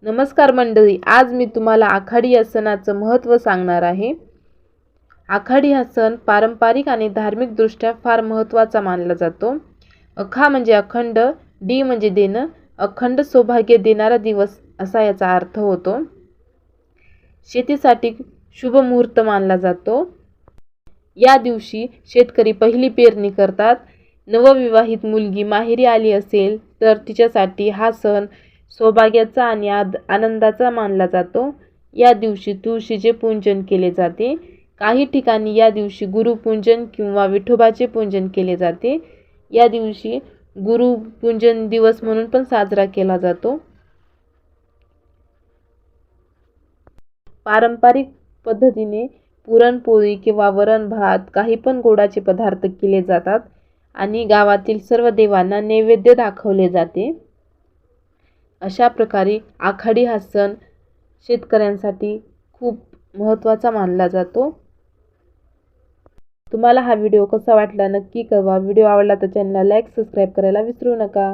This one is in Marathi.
नमस्कार मंडळी, आज मी तुम्हाला आखाडी या सणाचं महत्त्व सांगणार आहे। आखाडी हा सण पारंपरिक आणि धार्मिक दृष्ट्या फार महत्त्वाचा मानला जातो। अखा म्हणजे अखंड, डी म्हणजे देणं, अखंड सौभाग्य देणारा दिवस असा याचा अर्थ होतो। शेतीसाठी शुभ मुहूर्त मानला जातो। या दिवशी शेतकरी पहिली पेरणी करतात। नवविवाहित मुलगी माहेरी आली असेल तर तिच्यासाठी हा सण सौभाग्याचा आणि आनंदाचा मानला जातो। या दिवशी तुळशीचे पूजन केले जाते। काही ठिकाणी या दिवशी गुरुपूजन किंवा विठोबाचे पूजन केले जाते। या दिवशी गुरुपूजन दिवस म्हणून पण साजरा केला जातो। पारंपरिक पद्धतीने पुरणपोळी किंवा वरण भात काही पण गोडाचे पदार्थ केले जातात आणि गावातील सर्व देवांना नैवेद्य दाखवले जाते। अशा प्रकारे आखाडी हा सण शेतकऱ्यांसाठी खूप महत्त्वाचा मानला जातो। तुम्हाला हा व्हिडिओ कसा वाटला नक्की कळवा। व्हिडिओ आवडला तर चॅनलला लाईक सबस्क्राईब करायला विसरू नका।